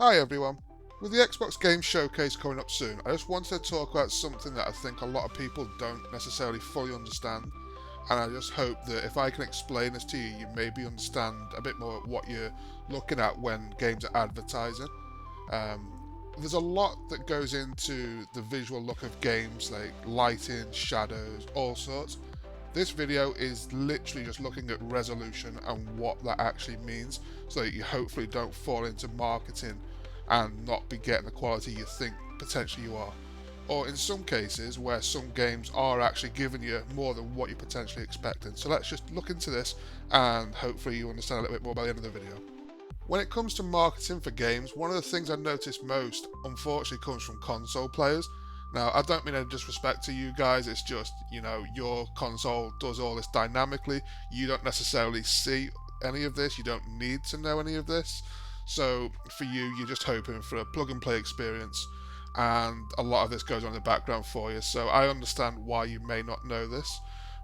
Hi everyone. With the Xbox Game Showcase coming up soon, I just wanted to talk about something that I think a lot of people don't necessarily fully understand, and I just hope that if I can explain this to you, you maybe understand a bit more what you're looking at when games are advertising. Um, there's a lot that goes into the visual look of games, like lighting, shadows, all sorts. This video is literally just looking at resolution and what that actually means, so that you hopefully don't fall into marketing and not be getting the quality you think potentially you are. Or in some cases where some games are actually giving you more than what you're potentially expecting. So let's just look into this and hopefully you understand a little bit more by the end of the video. When it comes to marketing for games, one of the things I notice most, unfortunately, comes from console players. Now, I don't mean any disrespect to you guys, it's just, your console does all this dynamically. You don't necessarily see any of this, you don't need to know any of this. So, for you, you're just hoping for a plug and play experience, and a lot of this goes on in the background for you. So, I understand why you may not know this,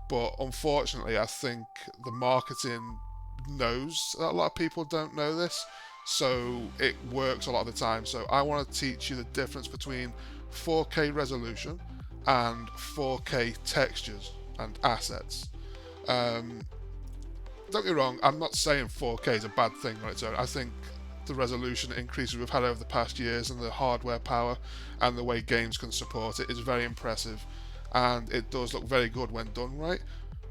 but unfortunately, I think the marketing knows that a lot of people don't know this, so it works a lot of the time. So I want to teach you the difference between 4K resolution and 4K textures and assets. Um, don't get me wrong, I'm not saying 4K is a bad thing on its own. I think the resolution increases we've had over the past years and the hardware power and the way games can support it is very impressive, and it does look very good when done right.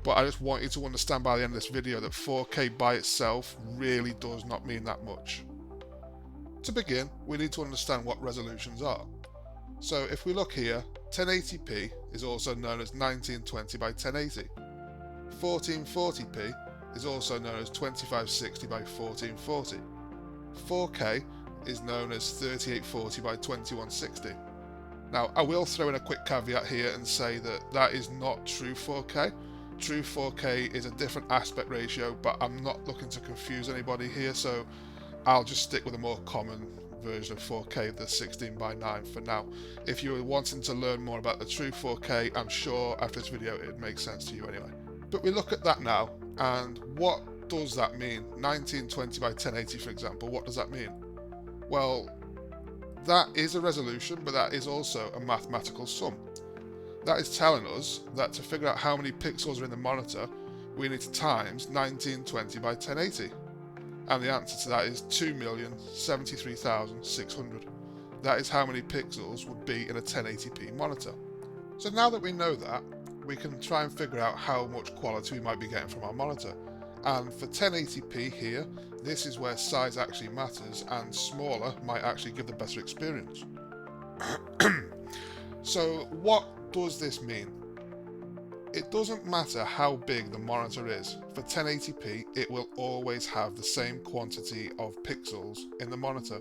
But I just want you to understand by the end of this video that 4K by itself really does not mean that much. To begin, we need to understand what resolutions are. So if we look here, 1080p is also known as 1920 by 1080. 1440p is also known as 2560 by 1440. 4K is known as 3840 by 2160. Now, I will throw in a quick caveat here and say that that is not true 4K. True 4K is a different aspect ratio, but I'm not looking to confuse anybody here, so I'll just stick with a more common version of 4K, the 16 by 9 for now. If you were wanting to learn more about the true 4K, I'm sure after this video it makes sense to you anyway. But we look at that now, and what does that mean? 1920 by 1080, for example, what does that mean? Well, that is a resolution, but that is also a mathematical sum. That is telling us that to figure out how many pixels are in the monitor, we need to times 1920 by 1080. And the answer to that is 2,073,600. That is how many pixels would be in a 1080p monitor. So now that we know that, we can try and figure out how much quality we might be getting from our monitor. And for 1080p here, this is where size actually matters, and smaller might actually give the better experience. So what does this mean? It doesn't matter how big the monitor is. For 1080p, it will always have the same quantity of pixels in the monitor.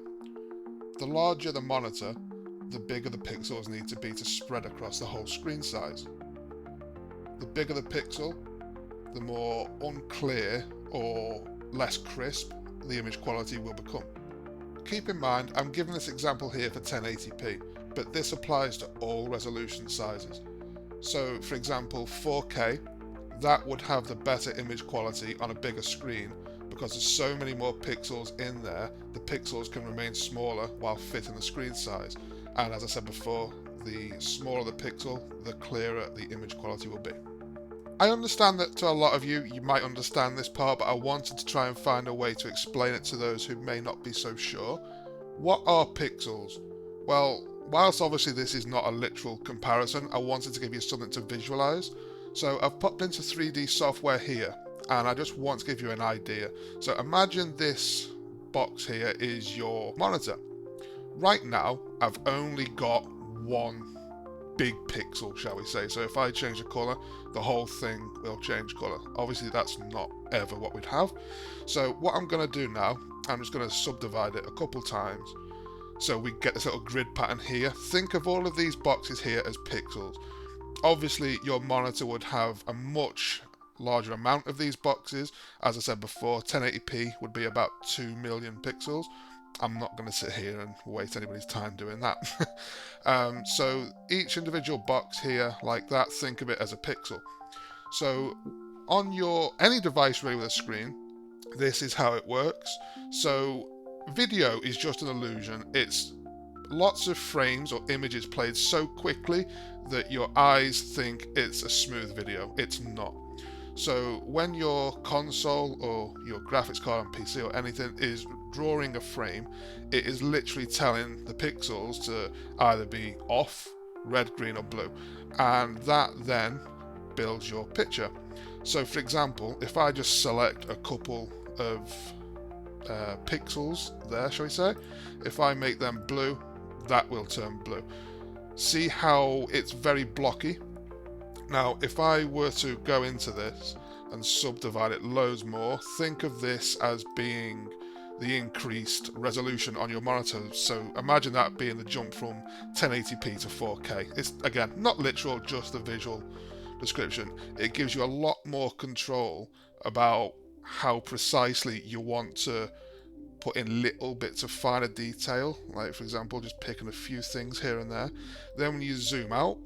The larger the monitor, the bigger the pixels need to be to spread across the whole screen size. The bigger the pixel, the more unclear or less crisp the image quality will become. Keep in mind, I'm giving this example here for 1080p, but this applies to all resolution sizes. So for example, 4K, that would have the better image quality on a bigger screen because there's so many more pixels in there, the pixels can remain smaller while fitting the screen size. And as I said before, the smaller the pixel, the clearer the image quality will be. I understand that to a lot of you, you might understand this part, but I wanted to try and find a way to explain it to those who may not be so sure. What are pixels? Well, whilst obviously this is not a literal comparison, I wanted to give you something to visualize. So I've popped into 3D software here, and I just want to give you an idea. So imagine this box here is your monitor. Right now, I've only got one big pixel, shall we say. So if I change the color, the whole thing will change color. Obviously that's not ever what we'd have. So what I'm going to do now, I'm just going to subdivide it a couple times so we get this little grid pattern here. Think of all of these boxes here as pixels. Obviously your monitor would have a much larger amount of these boxes. As I said before, 1080p would be about 2 million pixels. I'm not going to sit here and waste anybody's time doing that. So each individual box here, like that, think of it as a pixel. So on any device really with a screen, this is how it works. So Video is just an illusion. It's lots of frames or images played so quickly that your eyes think it's a smooth video. It's not. So when your console or your graphics card on PC or anything is drawing a frame, it is literally telling the pixels to either be off, red, green or blue, and that then builds your picture. So for example, if I just select a couple of pixels there, shall we say, if I make them blue, that will turn blue. See how it's very blocky? Now, if I were to go into this and subdivide it loads more, think of this as being the increased resolution on your monitor. So imagine that being the jump from 1080p to 4K. It's, again, not literal, just the visual description. It gives you a lot more control about how precisely you want to put in little bits of finer detail, like for example just picking a few things here and there. Then when you zoom out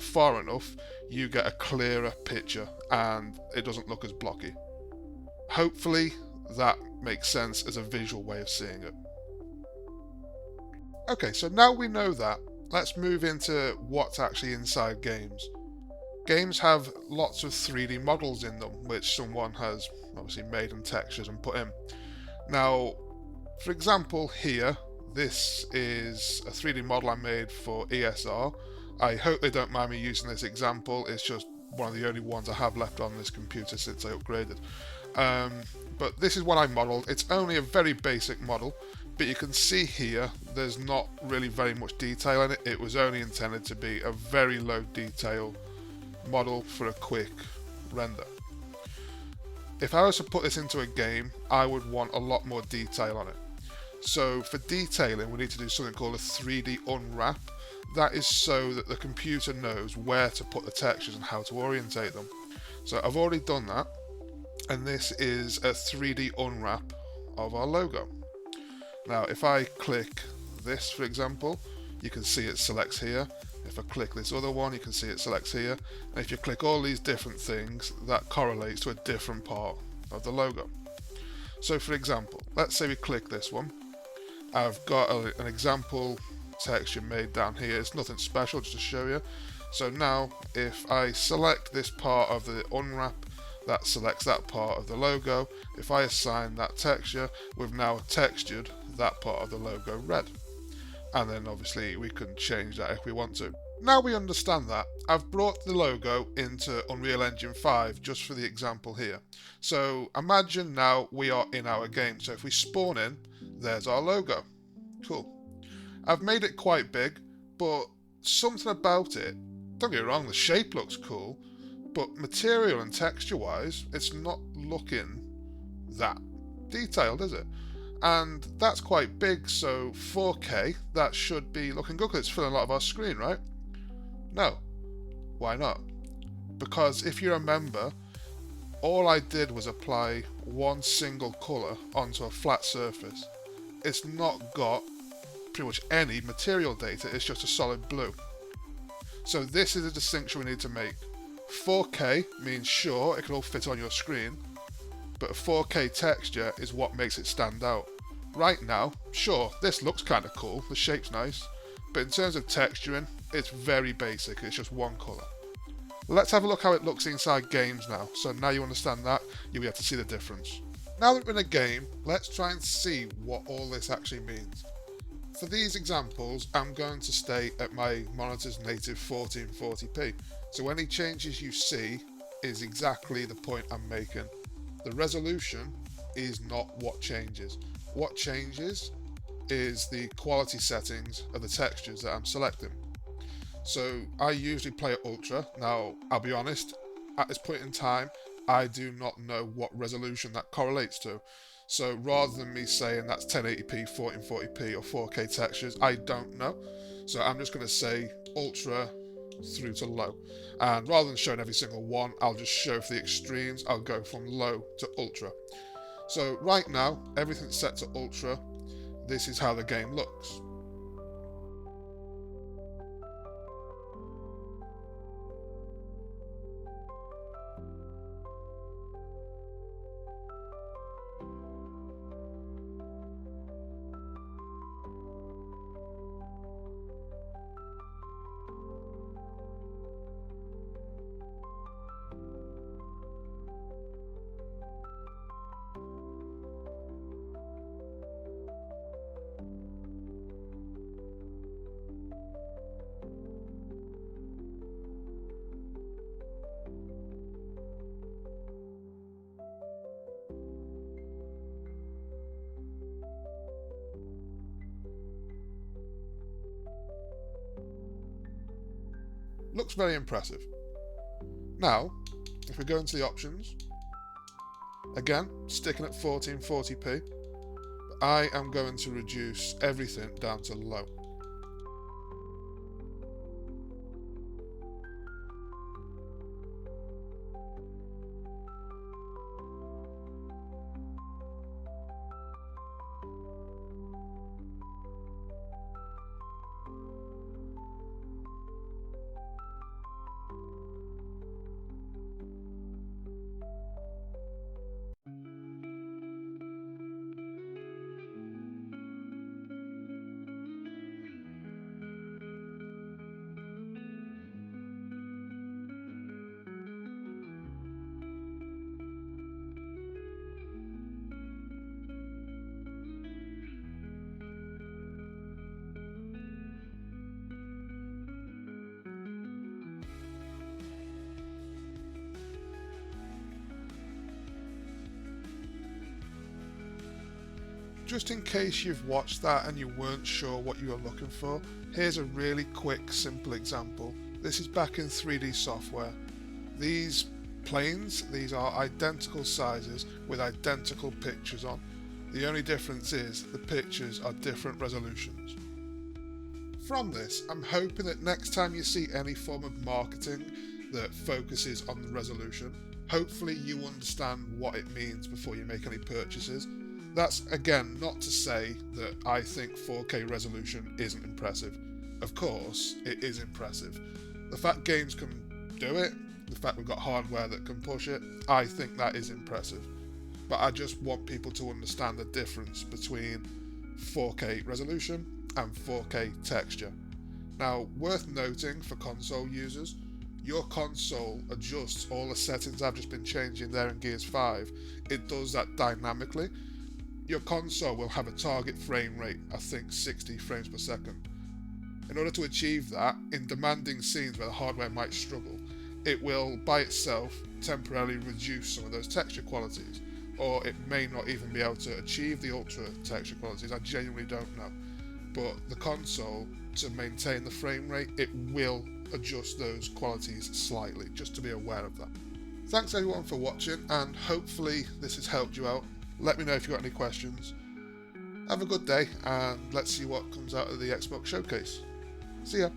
far enough, you get a clearer picture and it doesn't look as blocky. Hopefully that makes sense as a visual way of seeing it. Okay, so now we know that, let's move into what's actually inside games. Games have lots of 3D models in them, which someone has obviously made and textured and put in. Now, for example here, this is a 3D model I made for ESR. I hope they don't mind me using this example, it's just one of the only ones I have left on this computer since I upgraded. But this is what I modelled. It's only a very basic model, but you can see here there's not really very much detail in it. It was only intended to be a very low detail model for a quick render. If I was to put this into a game, I would want a lot more detail on it. So for detailing, we need to do something called a 3D unwrap. That is so that the computer knows where to put the textures and how to orientate them. So I've already done that, and this is a 3D unwrap of our logo. Now if I click this, for example, you can see it selects here. If I click this other one, you can see it selects here. And if you click all these different things, that correlates to a different part of the logo. So for example, let's say we click this one. I've got an example texture made down here. It's nothing special, just to show you. So now if I select this part of the unwrap, that selects that part of the logo. If I assign that texture, we've now textured that part of the logo red. And then obviously we can change that if we want to. Now we understand that, I've brought the logo into Unreal Engine 5 just for the example here. So imagine now we are in our game. So if we spawn in, there's our logo. Cool. I've made it quite big, but something about it, don't get me wrong, the shape looks cool, but material and texture wise, it's not looking that detailed, is it? And that's quite big, so 4K, that should be looking good because it's filling a lot of our screen, right? No. Why not? Because if you remember, all I did was apply one single colour onto a flat surface. It's not got pretty much any material data, it's just a solid blue. So this is a distinction we need to make. 4K means sure, it can all fit on your screen, but a 4K texture is what makes it stand out. Right now, sure, this looks kind of cool, the shape's nice, but in terms of texturing, it's very basic, it's just one colour. Let's have a look how it looks inside games now. So now you understand that, you'll be able to see the difference. Now that we're in a game, let's try and see what all this actually means. For these examples, I'm going to stay at my monitor's native 1440p, so any changes you see is exactly the point I'm making. The resolution is not what changes. What changes is the quality settings of the textures that I'm selecting. So I usually play at Ultra. Now, I'll be honest, at this point in time, I do not know what resolution that correlates to. So rather than me saying that's 1080p, 1440p or 4K textures, I don't know. So I'm just going to say Ultra through to low. And rather than showing every single one, I'll just show for the extremes, I'll go from low to Ultra. So right now, everything's set to Ultra. This is how the game looks. Looks very impressive. Now, if we go into the options, again, sticking at 1440p, I am going to reduce everything down to low. Just in case you've watched that and you weren't sure what you were looking for, here's a really quick, simple example. This is back in 3D software. These planes, these are identical sizes with identical pictures on. The only difference is the pictures are different resolutions. From this, I'm hoping that next time you see any form of marketing that focuses on the resolution, hopefully you understand what it means before you make any purchases. That's, again, not to say that I think 4K resolution isn't impressive. Of course, it is impressive. The fact games can do it, the fact we've got hardware that can push it, I think that is impressive. But I just want people to understand the difference between 4K resolution and 4K texture. Now, worth noting for console users, your console adjusts all the settings I've just been changing there in Gears 5. It does that dynamically. Your console will have a target frame rate, I think 60 frames per second. In order to achieve that, in demanding scenes where the hardware might struggle, it will by itself temporarily reduce some of those texture qualities, or it may not even be able to achieve the ultra texture qualities. I genuinely don't know. But the console, to maintain the frame rate, it will adjust those qualities slightly, just to be aware of that. Thanks everyone for watching, and hopefully this has helped you out. Let me know if you've got any questions. Have a good day, and let's see what comes out of the Xbox Showcase. See ya!